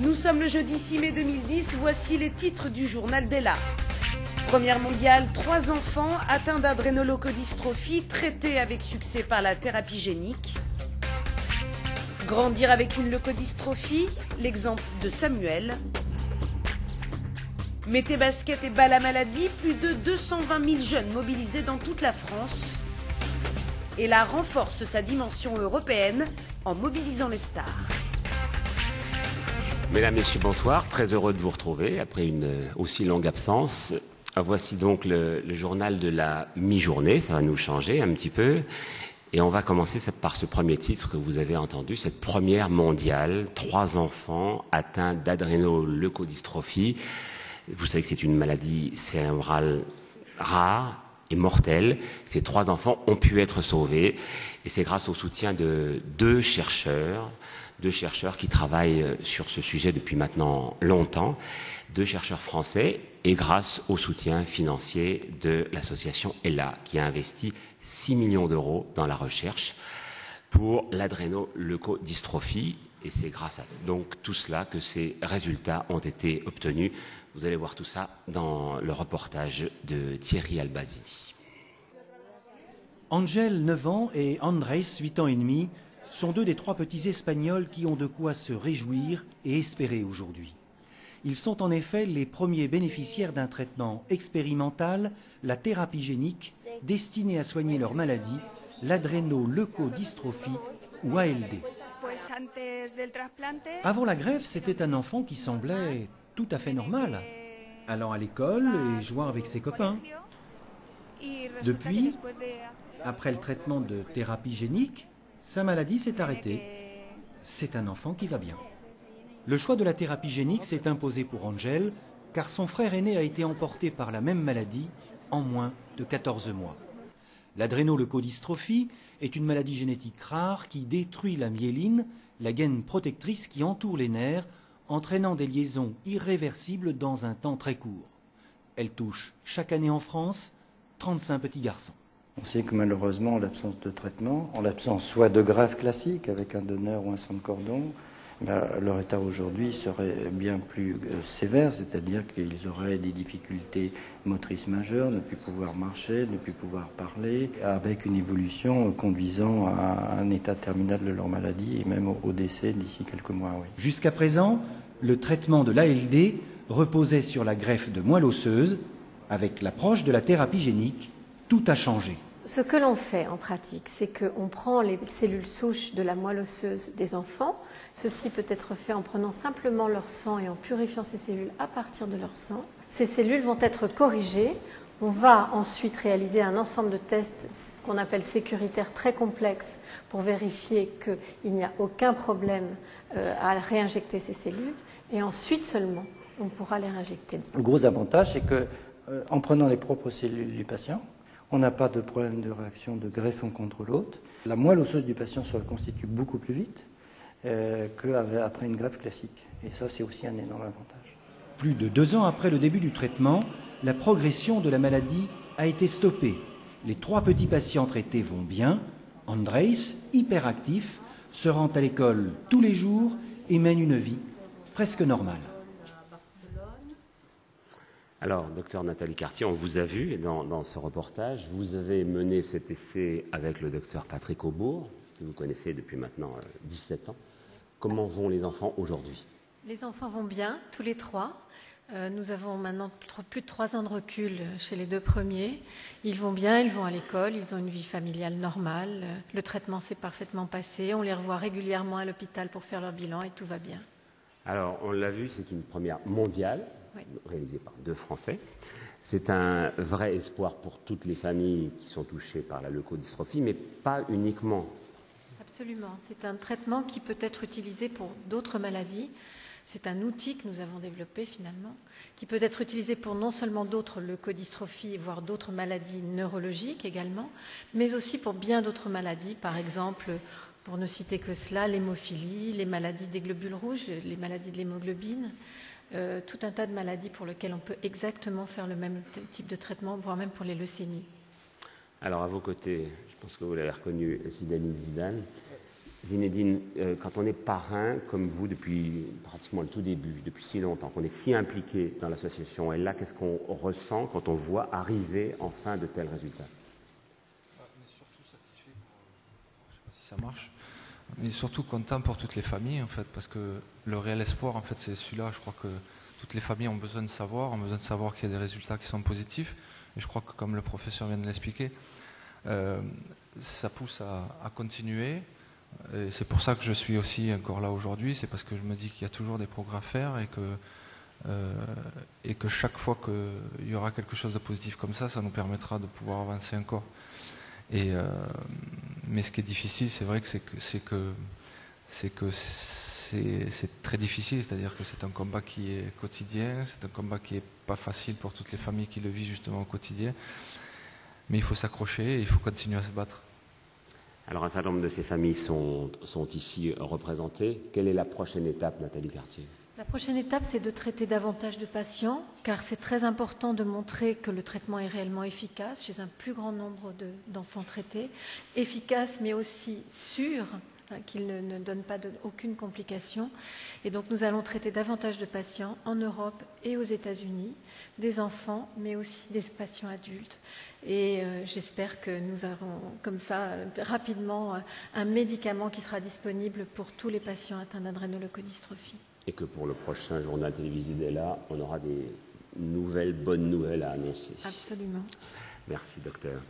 Nous sommes le jeudi 6 mai 2010, voici les titres du journal d'Ella. Première mondiale, 3 enfants atteints d'adrénolocodystrophie traités avec succès par la thérapie génique. Grandir avec une leucodystrophie, l'exemple de Samuel. Mettez basket et bas la maladie, plus de 220 000 jeunes mobilisés dans toute la France. Ella renforce sa dimension européenne en mobilisant les stars. Mesdames, Messieurs, bonsoir. Très heureux de vous retrouver après une aussi longue absence. Voici donc le journal de la mi-journée. Ça va nous changer un petit peu. Et on va commencer par ce premier titre que vous avez entendu, cette première mondiale. 3 enfants atteints d'adrénoleucodystrophie. Vous savez que c'est une maladie cérébrale rare et mortelle. Ces 3 enfants ont pu être sauvés. Et c'est grâce au soutien de 2 chercheurs qui travaillent sur ce sujet depuis maintenant longtemps, 2 chercheurs français, et grâce au soutien financier de l'association Ella, qui a investi 6 millions d'euros dans la recherche pour l'adrénoleucodystrophie. Et c'est grâce à donc tout cela que ces résultats ont été obtenus. Vous allez voir tout ça dans le reportage de Thierry Albazini. Angel, 9 ans, et Andrés, 8 ans et demi, sont 2 des 3 petits Espagnols qui ont de quoi se réjouir et espérer aujourd'hui. Ils sont en effet les premiers bénéficiaires d'un traitement expérimental, la thérapie génique, destinée à soigner leur maladie, l'adrénoleucodystrophie ou ALD. Avant la greffe, c'était un enfant qui semblait tout à fait normal, allant à l'école et jouant avec ses copains. Depuis, après le traitement de thérapie génique, sa maladie s'est arrêtée. C'est un enfant qui va bien. Le choix de la thérapie génique s'est imposé pour Angel, car son frère aîné a été emporté par la même maladie en moins de 14 mois. L'adrénoleucodystrophie est une maladie génétique rare qui détruit la myéline, la gaine protectrice qui entoure les nerfs, entraînant des liaisons irréversibles dans un temps très court. Elle touche chaque année en France 35 petits garçons. On sait que malheureusement, en l'absence de traitement, en l'absence soit de greffe classique avec un donneur ou un sang de cordon, leur état aujourd'hui serait bien plus sévère, c'est-à-dire qu'ils auraient des difficultés motrices majeures, ne plus pouvoir marcher, ne plus pouvoir parler, avec une évolution conduisant à un état terminal de leur maladie et même au décès d'ici quelques mois. Oui. Jusqu'à présent, le traitement de l'ALD reposait sur la greffe de moelle osseuse. Avec l'approche de la thérapie génique, tout a changé. Ce que l'on fait en pratique, c'est qu'on prend les cellules souches de la moelle osseuse des enfants. Ceci peut être fait en prenant simplement leur sang et en purifiant ces cellules à partir de leur sang. Ces cellules vont être corrigées. On va ensuite réaliser un ensemble de tests qu'on appelle sécuritaires très complexes pour vérifier qu'il n'y a aucun problème à réinjecter ces cellules. Et ensuite seulement, on pourra les réinjecter. Le gros avantage, c'est que en prenant les propres cellules du patient, on n'a pas de problème de réaction de greffon contre l'autre. La moelle osseuse du patient se reconstitue beaucoup plus vite qu'après une greffe classique. Et ça, c'est aussi un énorme avantage. Plus de 2 ans après le début du traitement, la progression de la maladie a été stoppée. Les 3 petits patients traités vont bien. Andrés, hyperactif, se rend à l'école tous les jours et mène une vie presque normale. Alors, docteur Nathalie Cartier, on vous a vu dans ce reportage. Vous avez mené cet essai avec le docteur Patrick Aubourg, que vous connaissez depuis maintenant 17 ans. Comment vont les enfants aujourd'hui? Les enfants vont bien, tous les 3. Nous avons maintenant plus de 3 ans de recul chez les 2 premiers. Ils vont bien, ils vont à l'école, ils ont une vie familiale normale. Le traitement s'est parfaitement passé. On les revoit régulièrement à l'hôpital pour faire leur bilan et tout va bien. Alors, on l'a vu, c'est une première mondiale. Oui. Réalisé par 2 Français. C'est un vrai espoir pour toutes les familles qui sont touchées par la leucodystrophie, mais pas uniquement. Absolument. C'est un traitement qui peut être utilisé pour d'autres maladies. C'est un outil que nous avons développé finalement, qui peut être utilisé pour non seulement d'autres leucodystrophies, voire d'autres maladies neurologiques également, mais aussi pour bien d'autres maladies, par exemple, pour ne citer que cela, l'hémophilie, les maladies des globules rouges, les maladies de l'hémoglobine. Tout un tas de maladies pour lesquelles on peut exactement faire le même type de traitement, voire même pour les leucémies. Alors, à vos côtés, je pense que vous l'avez reconnu, Zidane Zidane. Zinedine, quand on est parrain, comme vous, depuis pratiquement le tout début, depuis si longtemps, qu'on est si impliqué dans l'association, et là, qu'est-ce qu'on ressent quand on voit arriver enfin de tels résultats? On est surtout satisfait, je ne sais pas si ça marche, on est surtout content pour toutes les familles, en fait, parce que le réel espoir, en fait, c'est celui-là. Je crois que toutes les familles ont besoin de savoir qu'il y a des résultats qui sont positifs, et je crois que, comme le professeur vient de l'expliquer, ça pousse à continuer. Et c'est pour ça que je suis aussi encore là aujourd'hui, c'est parce que je me dis qu'il y a toujours des progrès à faire et que chaque fois qu'il y aura quelque chose de positif comme ça nous permettra de pouvoir avancer encore. Mais ce qui est difficile, c'est vrai que c'est très difficile, c'est-à-dire que c'est un combat qui est quotidien, c'est un combat qui n'est pas facile pour toutes les familles qui le vivent justement au quotidien, mais il faut s'accrocher et il faut continuer à se battre. Alors un certain nombre de ces familles sont ici représentées. Quelle est la prochaine étape, Nathalie Cartier? La prochaine étape, c'est de traiter davantage de patients, car c'est très important de montrer que le traitement est réellement efficace chez un plus grand nombre d'enfants traités, efficace mais aussi sûr, qu'il ne donne pas aucune complication. Et donc nous allons traiter davantage de patients en Europe et aux États-Unis, des enfants, mais aussi des patients adultes. Et j'espère que nous aurons comme ça rapidement un médicament qui sera disponible pour tous les patients atteints d'adrénolocodystrophie. Et que pour le prochain journal télévisé d'Ella, on aura des bonnes nouvelles à annoncer. Absolument. Merci, docteur.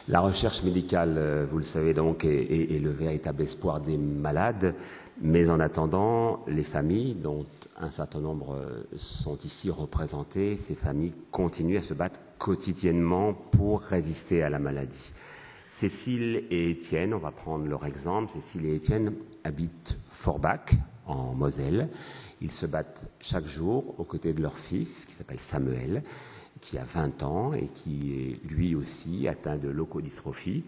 La recherche médicale, vous le savez donc, est le véritable espoir des malades. Mais en attendant, les familles, dont un certain nombre sont ici représentées, ces familles continuent à se battre quotidiennement pour résister à la maladie. Cécile et Étienne, on va prendre leur exemple. Cécile et Étienne habitent Forbach, en Moselle. Ils se battent chaque jour aux côtés de leur fils, qui s'appelle Samuel, qui a 20 ans et qui est lui aussi atteint de leucodystrophie.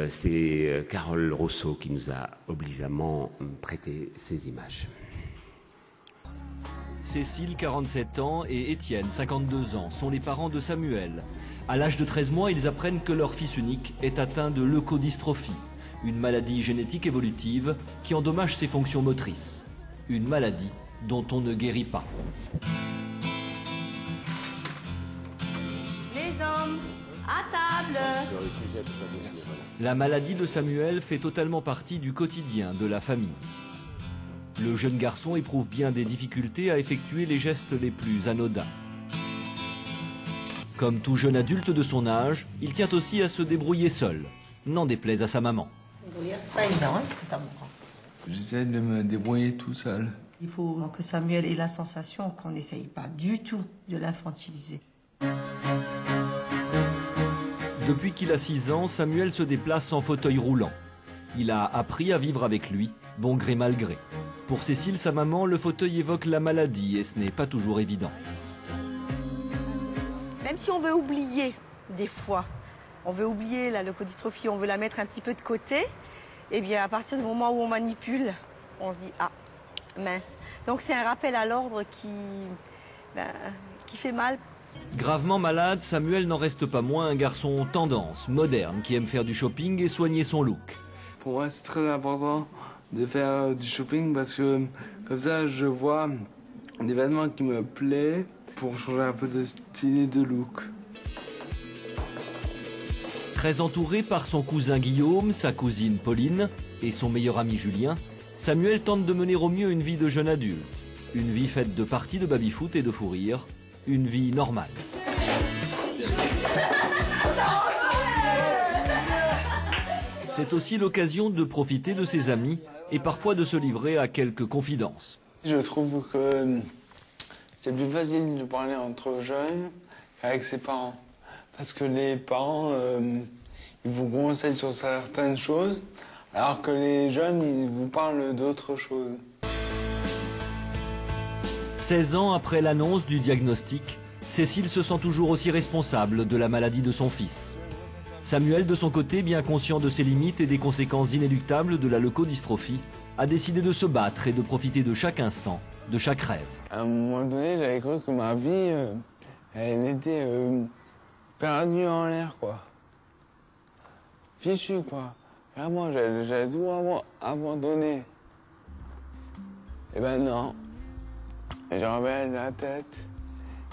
C'est Carole Rousseau qui nous a obligeamment prêté ces images. Cécile, 47 ans, et Étienne, 52 ans, sont les parents de Samuel. À l'âge de 13 mois, ils apprennent que leur fils unique est atteint de leucodystrophie, une maladie génétique évolutive qui endommage ses fonctions motrices. Une maladie dont on ne guérit pas. Les hommes, à table. La maladie de Samuel fait totalement partie du quotidien de la famille. Le jeune garçon éprouve bien des difficultés à effectuer les gestes les plus anodins. Comme tout jeune adulte de son âge, il tient aussi à se débrouiller seul, n'en déplaise à sa maman. C'est pas évident, hein. J'essaie de me débrouiller tout seul. Il faut que Samuel ait la sensation qu'on n'essaye pas du tout de l'infantiliser. Depuis qu'il a 6 ans, Samuel se déplace en fauteuil roulant. Il a appris à vivre avec lui, bon gré mal gré. Pour Cécile, sa maman, le fauteuil évoque la maladie et ce n'est pas toujours évident. Même si on veut oublier, des fois, on veut oublier la leucodystrophie, on veut la mettre un petit peu de côté, et bien à partir du moment où on manipule, on se dit « Ah, mince ». Donc c'est un rappel à l'ordre qui fait mal. Gravement malade, Samuel n'en reste pas moins un garçon tendance, moderne, qui aime faire du shopping et soigner son look. Pour moi, c'est très important de faire du shopping parce que comme ça, je vois des vêtements qui me plaisent pour changer un peu de style et de look. Très entouré par son cousin Guillaume, sa cousine Pauline et son meilleur ami Julien, Samuel tente de mener au mieux une vie de jeune adulte. Une vie faite de parties de baby-foot et de fou rire. Une vie normale. C'est aussi l'occasion de profiter de ses amis et parfois de se livrer à quelques confidences. Je trouve que c'est plus facile de parler entre jeunes qu'avec ses parents. Parce que les parents, ils vous conseillent sur certaines choses, alors que les jeunes, ils vous parlent d'autres choses. 16 ans après l'annonce du diagnostic, Cécile se sent toujours aussi responsable de la maladie de son fils. Samuel, de son côté, bien conscient de ses limites et des conséquences inéluctables de la leucodystrophie, a décidé de se battre et de profiter de chaque instant, de chaque rêve. À un moment donné, j'avais cru que ma vie, elle était perdue en l'air, quoi. Fichue, quoi. Vraiment, j'avais tout abandonné. Et ben non. J'ai remis la tête.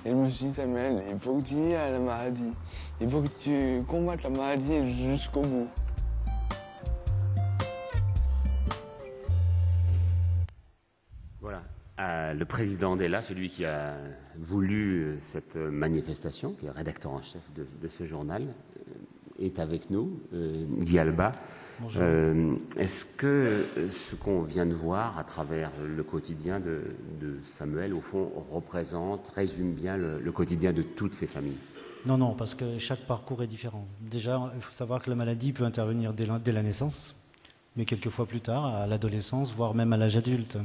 Et je me suis dit, Samuel, il faut que tu y ailles à la maladie. Il faut que tu combattes la maladie jusqu'au bout. Voilà. Le président Della, celui qui a voulu cette manifestation, qui est rédacteur en chef de ce journal, est avec nous, Guy Alba. Bonjour. Est-ce que ce qu'on vient de voir à travers le quotidien de Samuel, au fond, résume bien le quotidien de toutes ces familles? Non, non, parce que chaque parcours est différent. Déjà, il faut savoir que la maladie peut intervenir dès la naissance, mais quelquefois plus tard, à l'adolescence, voire même à l'âge adulte.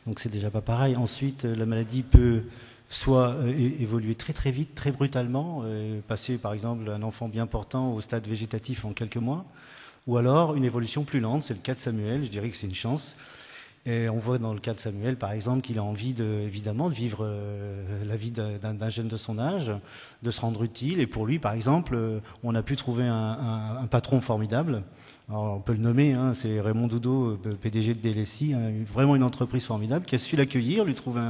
Donc c'est déjà pas pareil. Ensuite, la maladie peut soit évoluer très très vite, très brutalement, passer par exemple un enfant bien portant au stade végétatif en quelques mois, ou alors une évolution plus lente. C'est le cas de Samuel, je dirais que c'est une chance. Et on voit dans le cas de Samuel, par exemple, qu'il a envie évidemment de vivre la vie d'un jeune de son âge, de se rendre utile. Et pour lui, par exemple, on a pu trouver un patron formidable. Alors, on peut le nommer, hein, c'est Raymond Doudot, PDG de DLSI, hein, vraiment une entreprise formidable, qui a su l'accueillir, lui trouver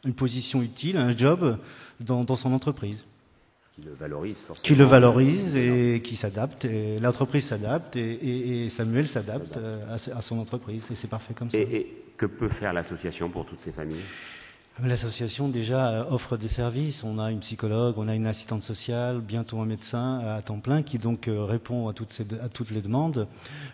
une position utile, un job dans son entreprise. Qui le valorise forcément. Qui le valorise et qui s'adapte. L'entreprise s'adapte et Samuel s'adapte à son entreprise. Et c'est parfait comme ça. Et que peut faire l'association pour toutes ces familles? L'association déjà offre des services. On a une psychologue, on a une assistante sociale, bientôt un médecin à temps plein qui donc répond à toutes les demandes.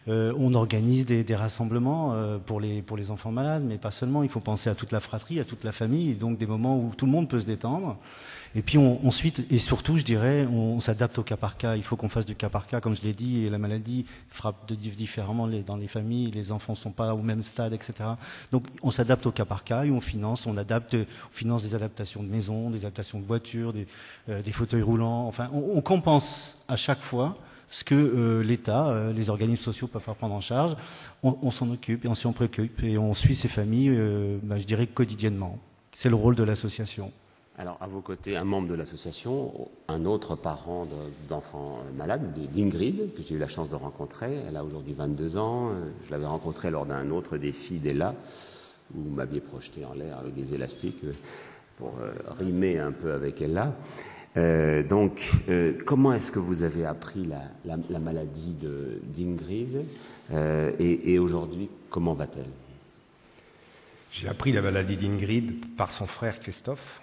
On organise des rassemblements pour les enfants malades, mais pas seulement. Il faut penser à toute la fratrie, à toute la famille, et donc des moments où tout le monde peut se détendre. Et puis ensuite, et surtout, je dirais, on s'adapte au cas par cas. Il faut qu'on fasse du cas par cas, comme je l'ai dit, et la maladie frappe différemment dans les familles, les enfants ne sont pas au même stade, etc. Donc on s'adapte au cas par cas et on finance des adaptations de maisons, des adaptations de voitures, des fauteuils roulants. Enfin, on compense à chaque fois ce que l'État, les organismes sociaux peuvent pas prendre en charge. On s'en occupe et on s'en préoccupe et on suit ces familles, je dirais, quotidiennement. C'est le rôle de l'association. Alors, à vos côtés, un membre de l'association, un autre parent d'enfants malades, d'Ingrid, que j'ai eu la chance de rencontrer. Elle a aujourd'hui 22 ans. Je l'avais rencontrée lors d'un autre défi d'Ella, où vous m'aviez projeté en l'air avec des élastiques pour rimer un peu avec Ella. Donc, comment est-ce que vous avez appris la maladie d'Ingrid et aujourd'hui, comment va-t-elle? J'ai appris la maladie d'Ingrid par son frère Christophe,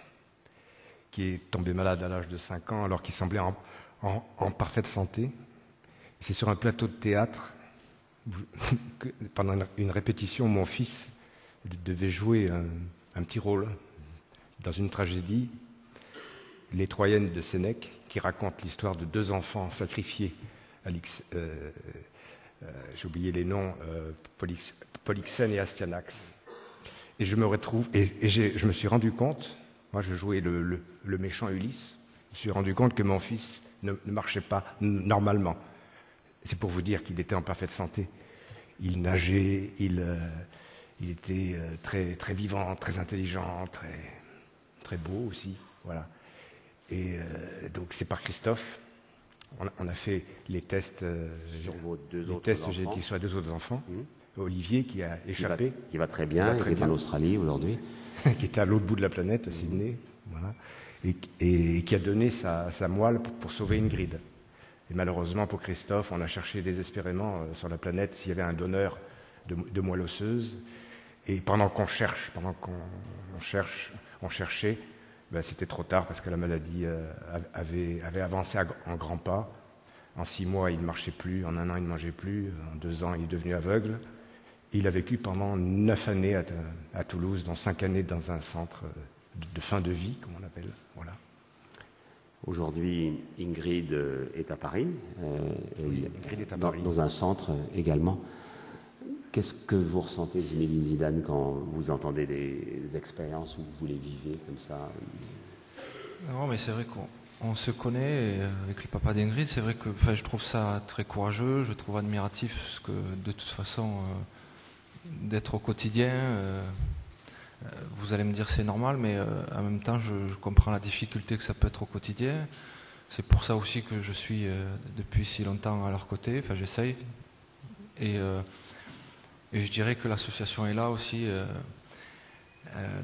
qui est tombé malade à l'âge de 5 ans alors qu'il semblait en parfaite santé. C'est sur un plateau de théâtre, pendant une répétition, mon fils devait jouer un petit rôle dans une tragédie, Les Troyennes de Sénèque, qui raconte l'histoire de 2 enfants sacrifiés. J'ai oublié les noms, Polyxène et Astyanax. Et je me retrouve, je me suis rendu compte. Moi, je jouais le méchant Ulysse. Je me suis rendu compte que mon fils ne marchait pas normalement. C'est pour vous dire qu'il était en parfaite santé. Il nageait, il était très, très vivant, très intelligent, très, très beau aussi. Voilà. Et donc, c'est par Christophe. On a fait les tests sur vos deux autres tests enfants. Génétiques sur les 2 autres enfants. Olivier, qui a échappé. Qui va très bien, qui est en Australie aujourd'hui. Qui était à l'autre bout de la planète, à Sydney, voilà, et qui a donné sa moelle pour sauver Ingrid. Et malheureusement pour Christophe, on a cherché désespérément sur la planète s'il y avait un donneur de moelle osseuse. Et pendant qu'on cherchait, c'était trop tard parce que la maladie avait avancé en grands pas. En 6 mois, il ne marchait plus, en 1 an, il ne mangeait plus, en 2 ans, il est devenu aveugle. Il a vécu pendant 9 années à Toulouse, dont 5 années dans un centre de fin de vie, comme on appelle. Voilà. Aujourd'hui, Ingrid est à Paris. Oui, Ingrid est à Paris. Dans un centre également. Qu'est-ce que vous ressentez, Zinedine Zidane, quand vous entendez des expériences où vous les vivez comme ça? Non, mais c'est vrai qu'on se connaît avec le papa d'Ingrid. C'est vrai que je trouve ça très courageux, je trouve admiratif ce que, de toute façon, d'être au quotidien. Vous allez me dire c'est normal, mais en même temps, je comprends la difficulté que ça peut être au quotidien. C'est pour ça aussi que je suis depuis si longtemps à leur côté. Enfin, j'essaye. Et je dirais que l'association est là aussi,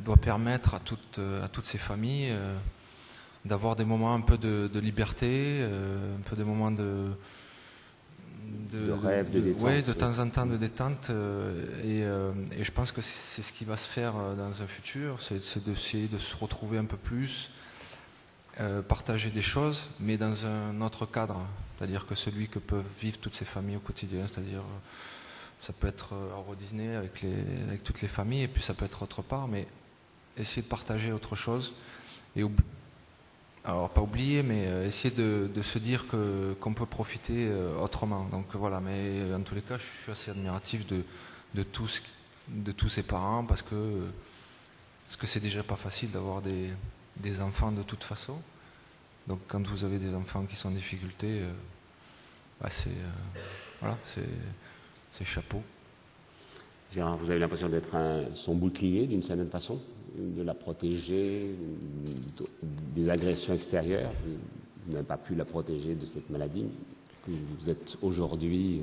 doit permettre à toutes ces familles d'avoir des moments un peu de liberté, un peu des moments de rêve, de détente. Oui, de temps en temps de détente. Et je pense que c'est ce qui va se faire dans un futur, c'est d'essayer de se retrouver un peu plus, partager des choses, mais dans un autre cadre. C'est-à-dire que celui que peuvent vivre toutes ces familles au quotidien, c'est-à-dire ça peut être à Euro Disney avec toutes les familles, et puis ça peut être autre part, mais essayer de partager autre chose. Et alors pas oublier, mais essayer de se dire qu'on peut profiter autrement. Donc voilà, mais en tous les cas, je suis assez admiratif de tous ces parents, parce que c'est déjà pas facile d'avoir des enfants de toute façon. Donc quand vous avez des enfants qui sont en difficulté, c'est chapeau. Gérard, vous avez l'impression d'être son bouclier d'une certaine façon, de la protéger des agressions extérieures. Vous n'avez pas pu la protéger de cette maladie. Vous êtes aujourd'hui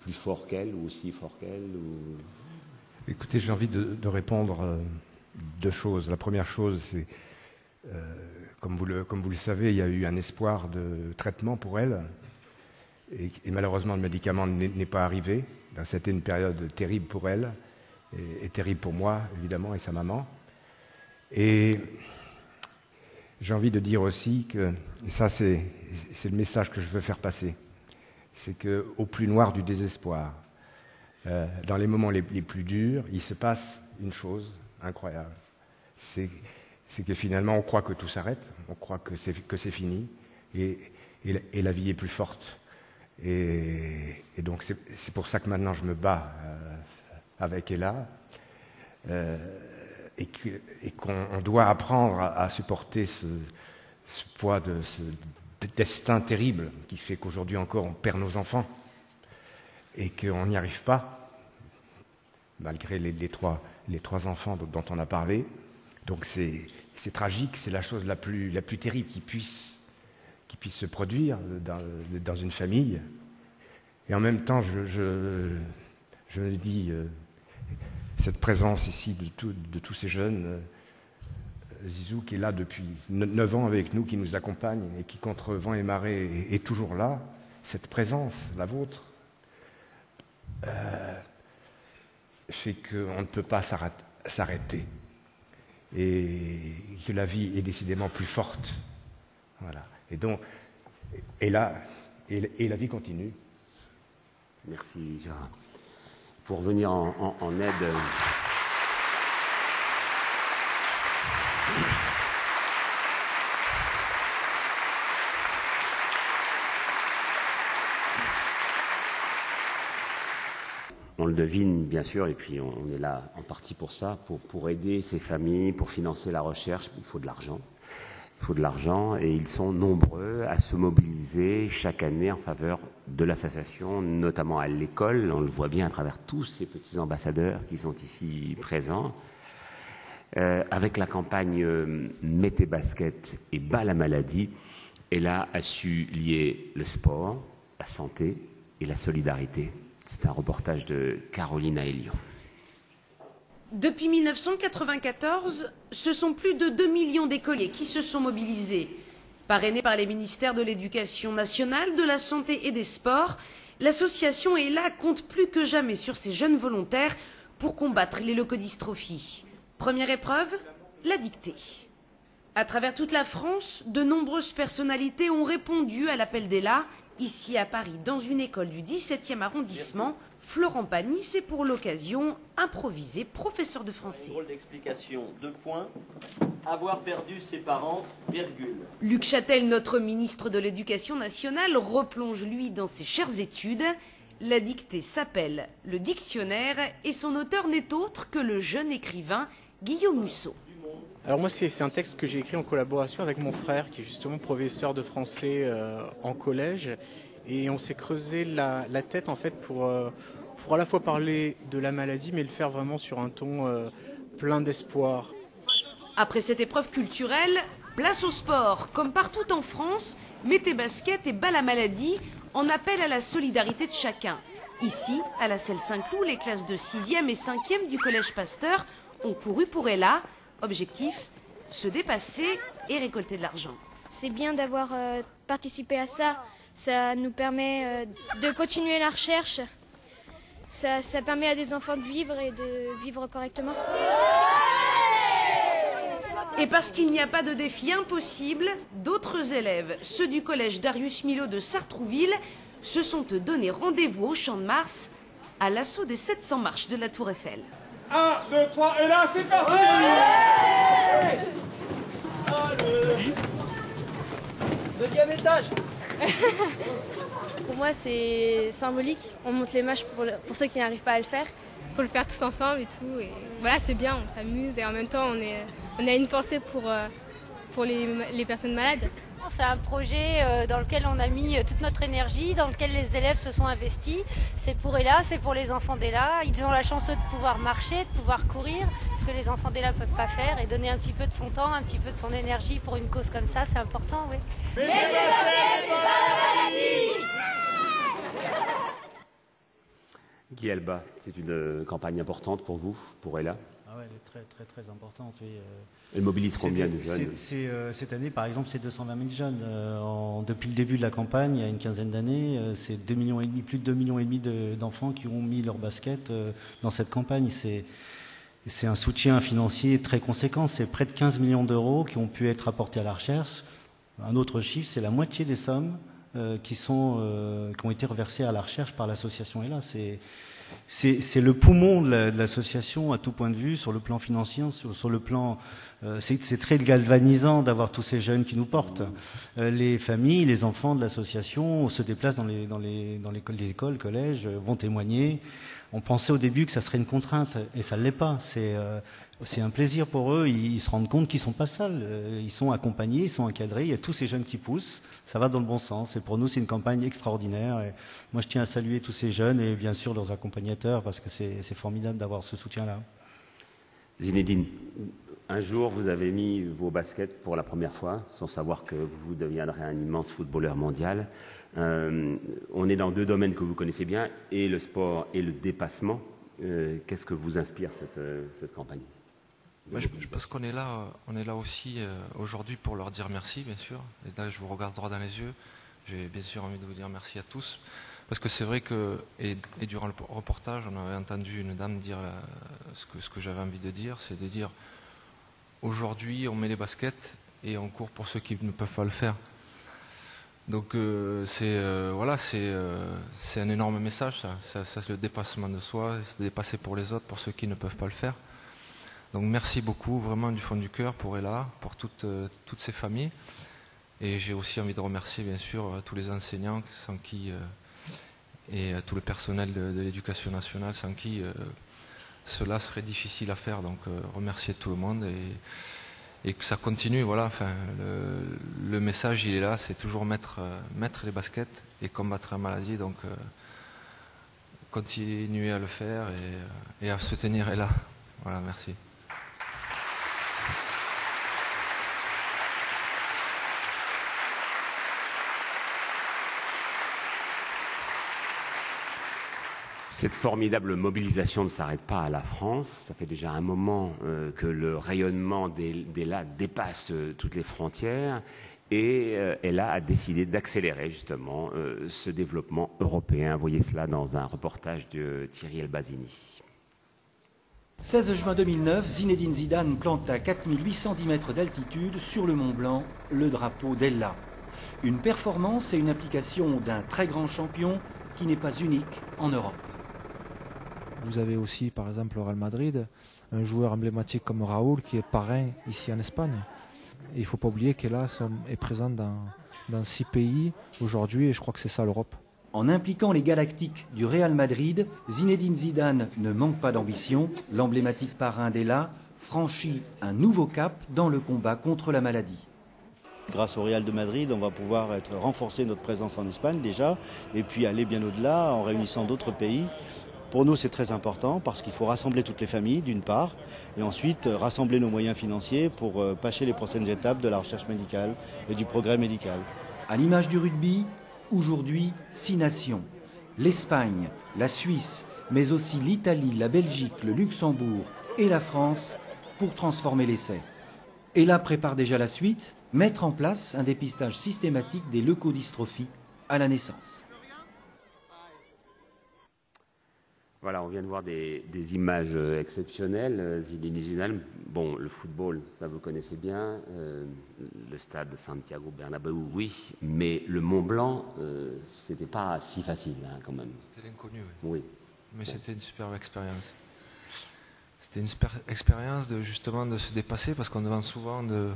plus fort qu'elle ou aussi fort qu'elle Écoutez, j'ai envie de répondre deux choses. La première chose, c'est, comme vous le savez, il y a eu un espoir de traitement pour elle. Et malheureusement, le médicament n'est pas arrivé. C'était une période terrible pour elle, et terrible pour moi, évidemment, et sa maman. Et j'ai envie de dire aussi que, ça c'est le message que je veux faire passer, c'est qu'au plus noir du désespoir, dans les moments les plus durs, il se passe une chose incroyable. C'est que finalement, on croit que tout s'arrête, on croit que c'est fini, et la vie est plus forte. Et donc c'est pour ça que maintenant je me bats avec Ella, et qu'on doit apprendre à supporter ce poids de ce destin terrible qui fait qu'aujourd'hui encore on perd nos enfants et qu'on n'y arrive pas, malgré les trois enfants dont on a parlé. Donc c'est tragique, c'est la chose la plus terrible qui puisse se produire dans une famille. Et en même temps, je me dis, cette présence ici de tous ces jeunes, Zizou qui est là depuis 9 ans avec nous, qui nous accompagne et qui contre vent et marée est toujours là, cette présence, la vôtre, fait qu'on ne peut pas s'arrêter et que la vie est décidément plus forte. Voilà. Et donc, et la vie continue. Merci, Gérard. Pour venir en aide... On le devine, bien sûr, et puis on est là en partie pour ça, pour aider ces familles, pour financer la recherche. Il faut de l'argent. Il faut de l'argent, et ils sont nombreux à se mobiliser chaque année en faveur de l'association, notamment à l'école. On le voit bien à travers tous ces petits ambassadeurs qui sont ici présents. Avec la campagne Mettez basket et bas la maladie, Ella a su lier le sport, la santé et la solidarité. C'est un reportage de Caroline Aelion. Depuis 1994, ce sont plus de 2 millions d'écoliers qui se sont mobilisés. Parrainée par les ministères de l'Éducation nationale, de la Santé et des Sports, l'association Ella compte plus que jamais sur ses jeunes volontaires pour combattre les leucodystrophies. Première épreuve, la dictée. À travers toute la France, de nombreuses personnalités ont répondu à l'appel d'Ella. Ici à Paris, dans une école du 17e arrondissement, Florent Pagny s'est pour l'occasion improvisé professeur de français. Drôle d'explication, 2 points. Avoir perdu ses parents, virgule. Luc Châtel, notre ministre de l'Éducation nationale, replonge lui dans ses chères études. La dictée s'appelle Le Dictionnaire et son auteur n'est autre que le jeune écrivain Guillaume Musso. Alors moi c'est un texte que j'ai écrit en collaboration avec mon frère qui est justement professeur de français en collège, et on s'est creusé la tête en fait pour à la fois parler de la maladie mais le faire vraiment sur un ton plein d'espoir. Après cette épreuve culturelle, place au sport. Comme partout en France, Mettez basket et bas la maladie en appellent à la solidarité de chacun. Ici, à la Selle Saint-Cloud, les classes de 6e et 5e du Collège Pasteur ont couru pour Ella. Objectif, se dépasser et récolter de l'argent. C'est bien d'avoir participé à ça. Ça nous permet de continuer la recherche. Ça permet à des enfants de vivre et de vivre correctement. Et parce qu'il n'y a pas de défi impossible, d'autres élèves, ceux du collège Darius Milhaud de Sartrouville, se sont donné rendez-vous au Champ de Mars à l'assaut des 700 marches de la Tour Eiffel. 1, 2, 3, et là, c'est parti! Allez. Deuxième étage. Pour moi, c'est symbolique. On monte les marches pour ceux qui n'arrivent pas à le faire. Il faut le faire tous ensemble et tout. Et voilà, c'est bien, on s'amuse et en même temps, on a une pensée pour les personnes malades. C'est un projet dans lequel on a mis toute notre énergie, dans lequel les élèves se sont investis. C'est pour Ella, c'est pour les enfants d'Ella. Ils ont la chance de pouvoir marcher, de pouvoir courir, ce que les enfants d'Ella ne peuvent pas faire, et donner un petit peu de son temps, un petit peu de son énergie pour une cause comme ça, c'est important, oui. Guy Alba, c'est une campagne importante pour vous, pour Ella? Ah ouais, elle est très très très importante, oui. Elle mobilise combien de jeunes? Cette année, par exemple, c'est 220 000 jeunes. Depuis le début de la campagne, il y a une quinzaine d'années, c'est 2,5 millions, plus de 2,5 millions d'enfants qui ont mis leur basket dans cette campagne. C'est un soutien financier très conséquent. C'est près de 15 millions d'euros qui ont pu être apportés à la recherche. Un autre chiffre, c'est la moitié des sommes qui ont été reversées à la recherche par l'association Ella. C'est le poumon de l'association à tout point de vue, sur le plan financier, sur le plan... c'est très galvanisant d'avoir tous ces jeunes qui nous portent. Les familles, les enfants de l'association se déplacent dans les écoles, collèges, vont témoigner. On pensait au début que ça serait une contrainte, et ça ne l'est pas. C'est un plaisir pour eux, ils se rendent compte qu'ils ne sont pas seuls. Ils sont accompagnés, ils sont encadrés, il y a tous ces jeunes qui poussent, ça va dans le bon sens. Et pour nous, c'est une campagne extraordinaire. Et moi, je tiens à saluer tous ces jeunes et bien sûr leurs accompagnateurs, parce que c'est formidable d'avoir ce soutien-là. Zinedine, un jour, vous avez mis vos baskets pour la première fois, sans savoir que vous deviendrez un immense footballeur mondial. On est dans deux domaines que vous connaissez bien, et le sport et le dépassement. Qu'est-ce que vous inspire cette campagne? Je pense qu'on est là aussi aujourd'hui pour leur dire merci, bien sûr. Et là, je vous regarde droit dans les yeux. J'ai bien sûr envie de vous dire merci à tous. Parce que c'est vrai que, et durant le reportage, on avait entendu une dame dire ce que j'avais envie de dire, c'est de dire aujourd'hui, on met les baskets et on court pour ceux qui ne peuvent pas le faire. Donc c'est un énorme message, ça c'est le dépassement de soi, c'est de dépasser pour les autres, pour ceux qui ne peuvent pas le faire. Donc merci beaucoup, vraiment du fond du cœur pour Ella, pour toutes ces familles. Et j'ai aussi envie de remercier bien sûr tous les enseignants sans qui, et tout le personnel de l'éducation nationale sans qui cela serait difficile à faire. Donc remercier tout le monde et que ça continue. Voilà, enfin, le message il est là, c'est toujours mettre les baskets et combattre la maladie. Donc continuer à le faire et à soutenir Ella. Voilà, merci. Cette formidable mobilisation ne s'arrête pas à la France. Ça fait déjà un moment que le rayonnement d'Ella dépasse toutes les frontières. Et Ella a décidé d'accélérer justement ce développement européen. Vous voyez cela dans un reportage de Thierry Elbazini. 16 juin 2009, Zinedine Zidane plante à 4810 mètres d'altitude sur le Mont Blanc le drapeau d'Ella. Une performance et une application d'un très grand champion qui n'est pas unique en Europe. Vous avez aussi, par exemple, au Real Madrid, un joueur emblématique comme Raoul qui est parrain ici en Espagne. Et il ne faut pas oublier qu'Ella est présente dans 6 pays aujourd'hui et je crois que c'est ça l'Europe. En impliquant les Galactiques du Real Madrid, Zinedine Zidane ne manque pas d'ambition. L'emblématique parrain d'Ella franchit un nouveau cap dans le combat contre la maladie. Grâce au Real de Madrid, on va pouvoir renforcer notre présence en Espagne déjà et puis aller bien au-delà en réunissant d'autres pays. Pour nous, c'est très important parce qu'il faut rassembler toutes les familles, d'une part, et ensuite rassembler nos moyens financiers pour passer les prochaines étapes de la recherche médicale et du progrès médical. À l'image du rugby, aujourd'hui, 6 nations. l'Espagne, la Suisse, mais aussi l'Italie, la Belgique, le Luxembourg et la France pour transformer l'essai. Et là prépare déjà la suite, mettre en place un dépistage systématique des leucodystrophies à la naissance. Voilà, on vient de voir des images exceptionnelles, originales. Bon, le football, ça vous connaissez bien. Le stade Santiago Bernabéu, oui. Mais le Mont Blanc, c'était pas si facile, hein, quand même. C'était l'inconnu, oui. Mais c'était une superbe expérience. C'était une super expérience justement de se dépasser, parce qu'on demande souvent de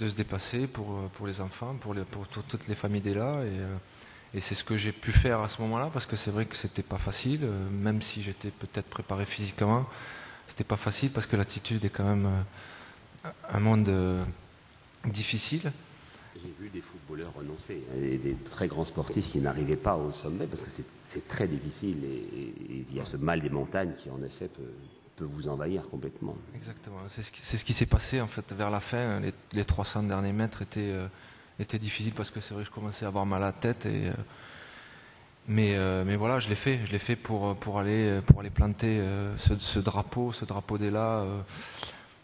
se dépasser pour les enfants, pour toutes les familles d'Ella. Et c'est ce que j'ai pu faire à ce moment-là, parce que c'est vrai que c'était pas facile, même si j'étais peut-être préparé physiquement, c'était pas facile parce que l'attitude est quand même un monde difficile. J'ai vu des footballeurs renoncer, et des très grands sportifs qui n'arrivaient pas au sommet parce que c'est très difficile et il y a ce mal des montagnes qui en effet peut vous envahir complètement. Exactement, c'est ce qui s'est passé en fait vers la fin. Les 300 derniers mètres étaient difficiles parce que c'est vrai que je commençais à avoir mal à la tête. Mais voilà, je l'ai fait pour aller planter ce drapeau d'Ella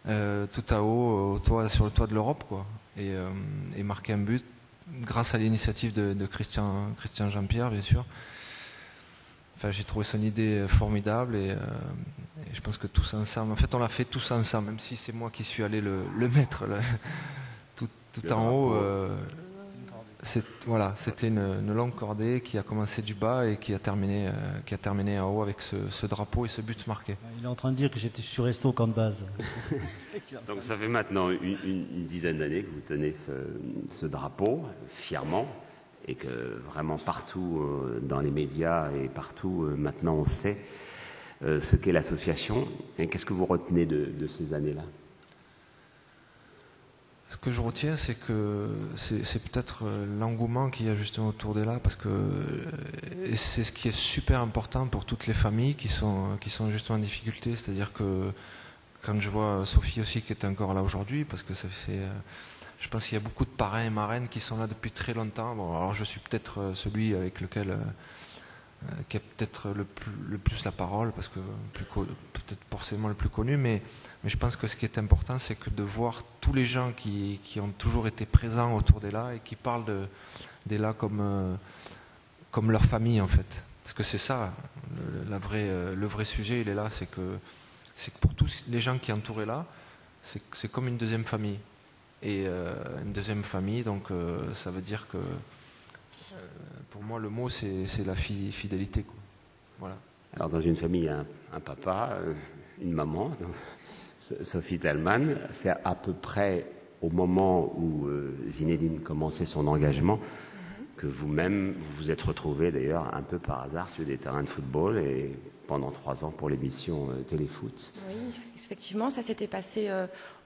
tout à haut sur le toit de l'Europe, quoi. Et marquer un but grâce à l'initiative de Christian Jean-Pierre, bien sûr. Enfin, j'ai trouvé son idée formidable et je pense que tous ensemble, en fait on l'a fait tous ensemble, même si c'est moi qui suis allé le mettre là, tout en haut. C'était une longue cordée qui a commencé du bas et qui a terminé en haut avec ce drapeau et ce but marqué. Il est en train de dire que je suis resté au camp de base. Donc ça fait maintenant une dizaine d'années que vous tenez ce drapeau fièrement et que vraiment partout dans les médias et partout maintenant on sait ce qu'est l'association. Et qu'est-ce que vous retenez de ces années-là ? Ce que je retiens, c'est que c'est peut-être l'engouement qu'il y a justement autour d'Ella, parce que c'est ce qui est super important pour toutes les familles qui sont justement en difficulté. C'est-à-dire que quand je vois Sophie aussi qui est encore là aujourd'hui, parce que ça fait, je pense qu'il y a beaucoup de parrains et marraines qui sont là depuis très longtemps. Bon, alors je suis peut-être celui avec lequel qui a peut-être le plus la parole, parce que peut-être forcément le plus connu, mais je pense que ce qui est important, c'est que de voir tous les gens qui ont toujours été présents autour d'Ella et qui parlent d'Ella comme leur famille, en fait. Parce que c'est ça, le vrai sujet, il est là, c'est que pour tous les gens qui entourent Ella, c'est comme une deuxième famille. Et une deuxième famille, donc ça veut dire que pour moi, le mot, c'est la fidélité, quoi. Voilà. Alors, dans une famille, il y a un papa, une maman, Sophie Thalmann. C'est à peu près au moment où Zinedine commençait son engagement que vous-même, vous vous êtes retrouvés d'ailleurs un peu par hasard sur des terrains de football et pendant 3 ans pour l'émission Téléfoot. Oui, effectivement, ça s'était passé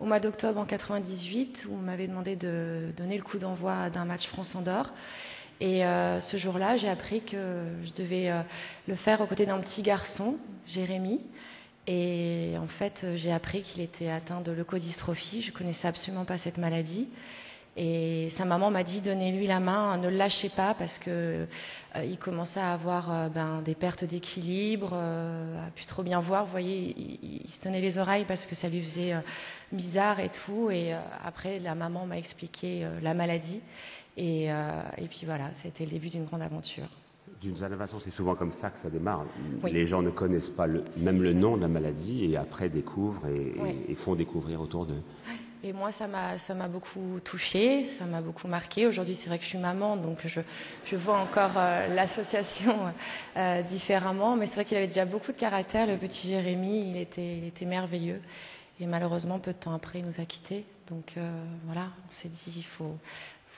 au mois d'octobre en 98 où on m'avait demandé de donner le coup d'envoi d'un match France-Andorre. Et ce jour-là, j'ai appris que je devais le faire aux côtés d'un petit garçon, Jérémy. Et en fait, j'ai appris qu'il était atteint de leucodystrophie. Je ne connaissais absolument pas cette maladie. Et sa maman m'a dit, donnez-lui la main, ne le lâchez pas, parce que il commençait à avoir des pertes d'équilibre, à plus trop bien voir. Vous voyez, il se tenait les oreilles parce que ça lui faisait bizarre et tout. Et après, la maman m'a expliqué la maladie. Et puis voilà, c'était le début d'une grande aventure. D'une certaine façon, c'est souvent comme ça que ça démarre. Oui. Les gens ne connaissent pas même le nom de la maladie et après découvrent et font découvrir autour d'eux. Et moi, ça m'a beaucoup touchée, ça m'a beaucoup marquée. Aujourd'hui, c'est vrai que je suis maman, donc je vois encore l'association différemment. Mais c'est vrai qu'il avait déjà beaucoup de caractère, le petit Jérémy, il était merveilleux. Et malheureusement, peu de temps après, il nous a quittés. Donc voilà, on s'est dit, il faut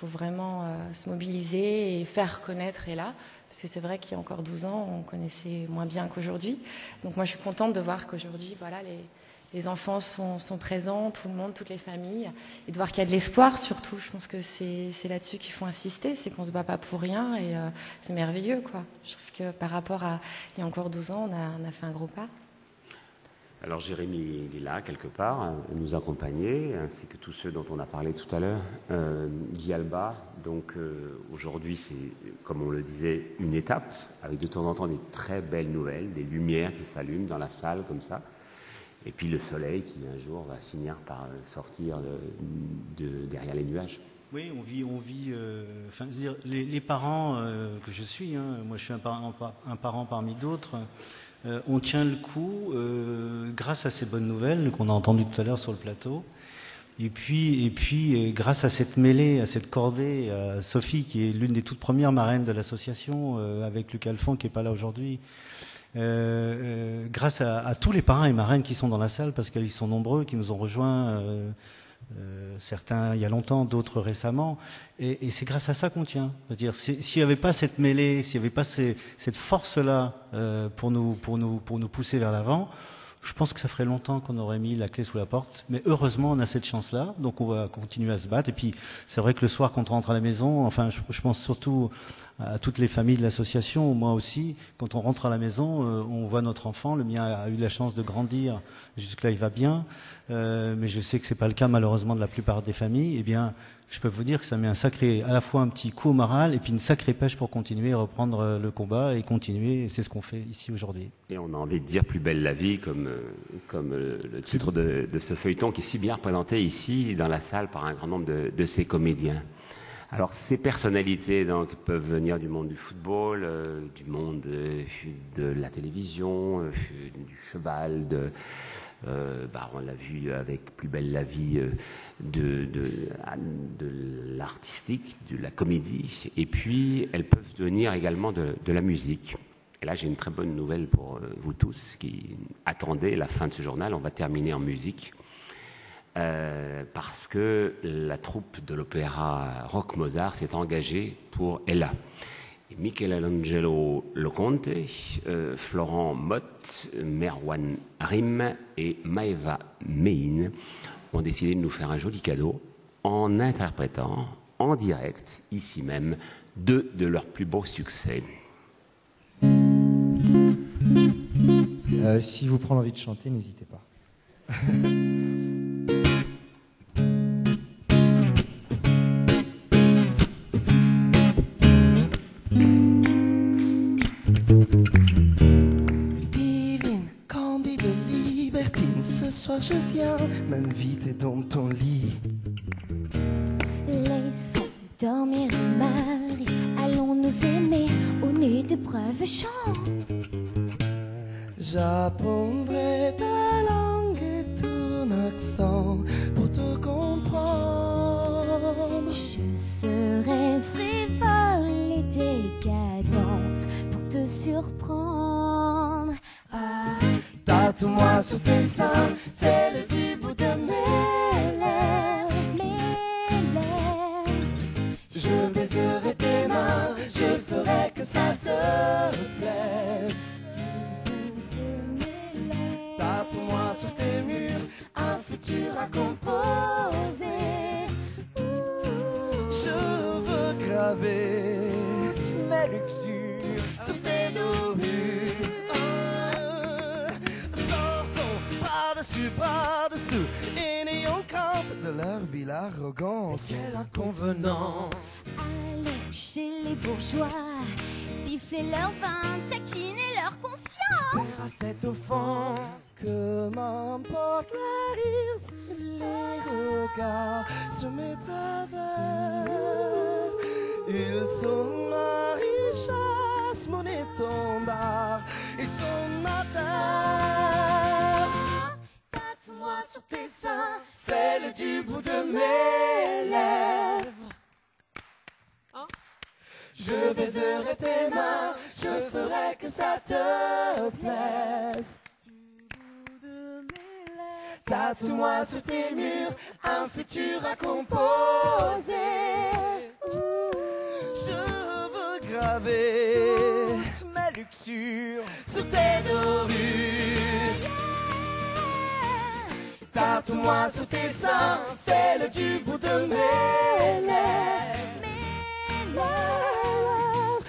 vraiment se mobiliser et faire connaître Ella. Parce que c'est vrai qu'il y a encore 12 ans, on connaissait moins bien qu'aujourd'hui. Donc moi, je suis contente de voir qu'aujourd'hui, voilà, les enfants sont présents, tout le monde, toutes les familles, et de voir qu'il y a de l'espoir surtout. Je pense que c'est là-dessus qu'il faut insister, c'est qu'on ne se bat pas pour rien, et c'est merveilleux, quoi. Je trouve que par rapport à il y a encore 12 ans, on a fait un gros pas. Alors Jérémy il est là quelque part, nous accompagner, ainsi que tous ceux dont on a parlé tout à l'heure. Guy Alba, donc aujourd'hui c'est, comme on le disait, une étape, avec de temps en temps des très belles nouvelles, des lumières qui s'allument dans la salle comme ça, et puis le soleil qui un jour va finir par sortir derrière les nuages. Oui, on vit enfin, je veux dire, les parents que je suis, hein, moi je suis un parent parmi d'autres, on tient le coup grâce à ces bonnes nouvelles qu'on a entendues tout à l'heure sur le plateau. Et puis grâce à cette mêlée, à cette cordée, à Sophie qui est l'une des toutes premières marraines de l'association, avec Luc Alphand qui n'est pas là aujourd'hui, grâce à tous les parrains et marraines qui sont dans la salle, parce qu'ils sont nombreux, qui nous ont rejoints, certains il y a longtemps, d'autres récemment, et c'est grâce à ça qu'on tient. C'est-à-dire, s'il n'y avait pas cette mêlée, s'il n'y avait pas cette force-là pour nous pousser vers l'avant, je pense que ça ferait longtemps qu'on aurait mis la clé sous la porte. Mais heureusement, on a cette chance-là, donc on va continuer à se battre. Et puis, c'est vrai que le soir, quand on rentre à la maison, enfin, je pense surtout à toutes les familles de l'association, moi aussi, quand on rentre à la maison, on voit notre enfant. Le mien a eu la chance de grandir, jusque-là il va bien, mais je sais que c'est pas le cas malheureusement de la plupart des familles. Eh bien, je peux vous dire que ça met à la fois un petit coup au moral et puis une sacrée pêche pour continuer à reprendre le combat et continuer, et c'est ce qu'on fait ici aujourd'hui. Et on a envie de dire plus belle la vie, comme le titre de ce feuilleton qui est si bien représenté ici dans la salle par un grand nombre de ces comédiens. Alors ces personnalités donc peuvent venir du monde du football, du monde de la télévision, du cheval, on l'a vu avec Plus belle la vie, de l'artistique, de la comédie, et puis elles peuvent venir également de la musique. Et là j'ai une très bonne nouvelle pour vous tous qui attendez la fin de ce journal. On va terminer en musique. Parce que la troupe de l'opéra Rock Mozart s'est engagée pour Ella. Et Michelangelo Loconte, Florent Mott, Merwan Rim et Maeva Mein ont décidé de nous faire un joli cadeau en interprétant en direct, ici même, 2 de leurs plus beaux succès. Si vous prenez envie de chanter, n'hésitez pas. Divine, candide, libertine, ce soir je viens m'inviter dans ton lit. Laissons dormir Marie, allons nous aimer au nez de braves chants. J'apprendrai ta langue et ton accent pour te comprendre. Je serai frivole et décadente pour te surprendre. Ah, tatoue-moi sur tes seins, fais-le du bout de mes lèvres. Je baiserai tes mains, je ferai que ça te plaise. Tatoue-moi sur tes murs un futur à composer. Je veux graver mes luxures sur tes dorures. Sortons par-dessous et n'ayons crainte de leur ville arrogance. Quelle inconvenance. Allons chez les bourgeois, siffler leur vin, taquiner leur conscience. À cette offense, que m'importe la rire, les regards se mettent à travers. Ils sont ma richesse, mon étendard, ils sont ma terre. Tatoue-moi sur tes seins, fais-le du bout de mes lèvres. Je baiserai tes mains, je ferai que ça te plaise. Tatoue-moi sur tes murs un futur à composer. Je veux graver mes luxures sur tes dorures. Tatoue-moi sur tes seins, fais-le du bout de mes lèvres.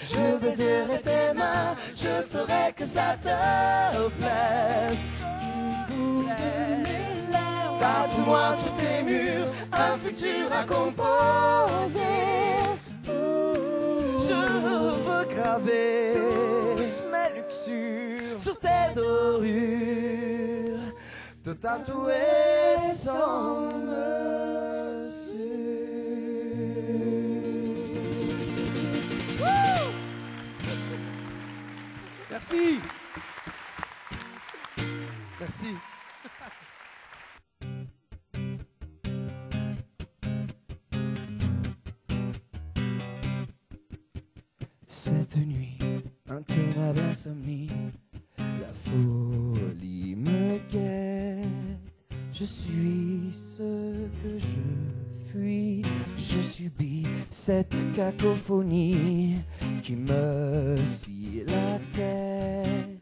Je baiserai tes mains, je ferai que ça te plaise. Tatoue-moi sur tes murs un futur à composer. Je veux graver mes luxures sur tes dorures, te tatouer sans mesure. Merci. Merci. Cette nuit, intenable insomnie, la folie me guette. Je suis ce que je fuis, je subis cette cacophonie qui me scie la tête,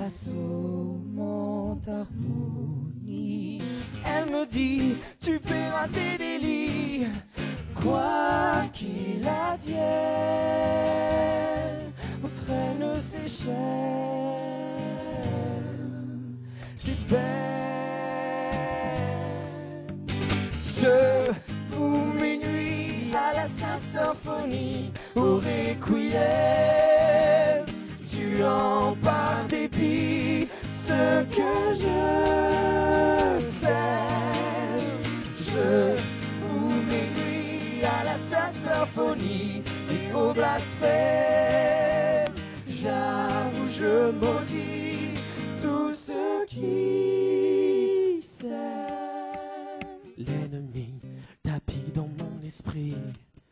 assommante harmonie. Elle me dit, tu paieras tes délits, quoi qu'il advienne, entraîne ses chaînes, ses peines. Je vous mes nuits à la symphonie, au requiem, tuant par dépit ce que je sais. Je vous mes nuits à la symphonie et au blasphème, j'avoue je maudis tout ce qui s'aime. L'ennemi tapis dans mon esprit,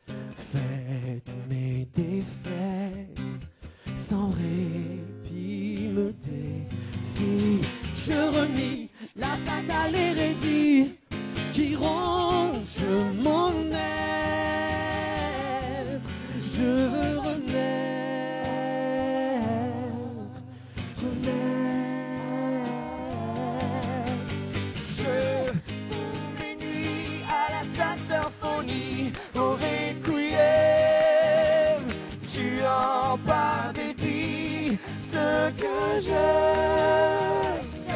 faites mes défaites, sans répit me défie. Je renie la fatale hérésie qui ronge mon être. Je veux renaître, renaître. Je vous mes nuits à la symphonie, au requiem, tuant par dépit ce que je sais.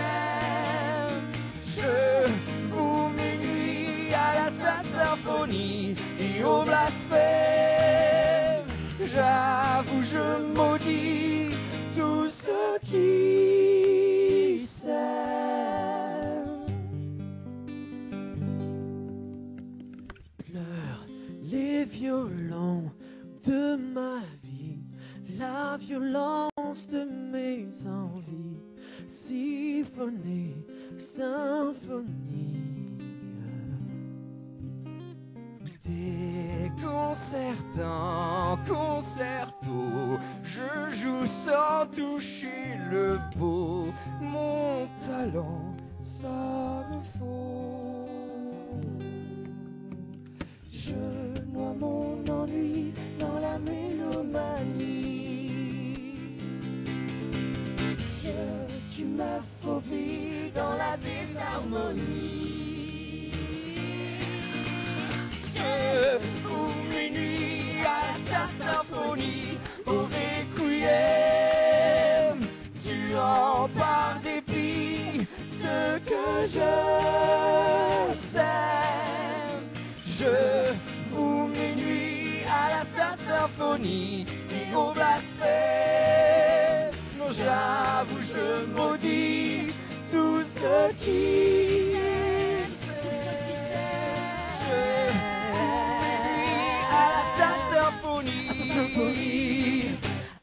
Je vous mes nuits à la symphonie et au blasphème, j'avoue je maudis tout ce qui s'aime. Pleure les violons de ma vie, la violence de mes envies, siphonner, symphonie. Déconcertant concerto, je joue sans toucher le beau, mon talent ça me faut. Je noie mon ennui dans la mélomanie, je tue ma phobie dans la désharmonie. Je vous mes nuits à sa symphonie, au requiem, tuant par dépit ce que je sais. Je vous mes nuits à la symphonie et au blasphème, non j'avoue je maudis tout ce qui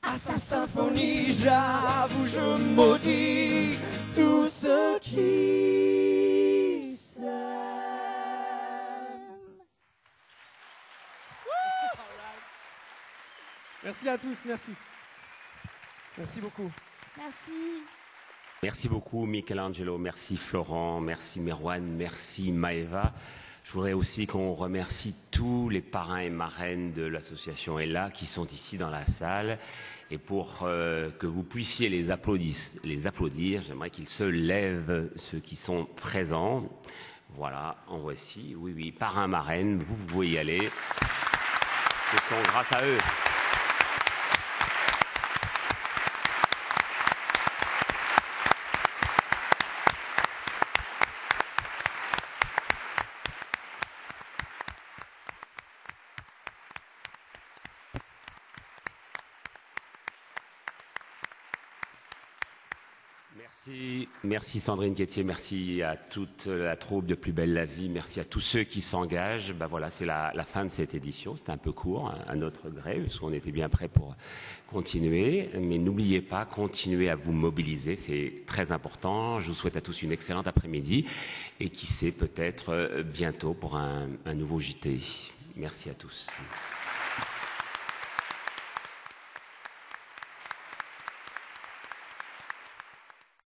à sa symphonie, j'avoue je maudis tout ce qui s'aime. Merci à tous, merci. Merci beaucoup. Merci. Merci beaucoup Michelangelo, merci Florent, merci Merwan, merci Maëva. Je voudrais aussi qu'on remercie tous les parrains et marraines de l'association Ella qui sont ici dans la salle. Et pour que vous puissiez les applaudir, j'aimerais qu'ils se lèvent, ceux qui sont présents. Voilà, en voici, oui, oui, parrains, marraines, vous pouvez y aller. Ce sont grâce à eux. Merci Sandrine Quétier, merci à toute la troupe de Plus belle la vie, merci à tous ceux qui s'engagent. Ben voilà, c'est la fin de cette édition, c'était un peu court à notre gré, parce qu'on était bien prêts pour continuer. Mais n'oubliez pas, continuez à vous mobiliser, c'est très important. Je vous souhaite à tous une excellente après-midi et qui sait peut-être bientôt pour un nouveau JT. Merci à tous.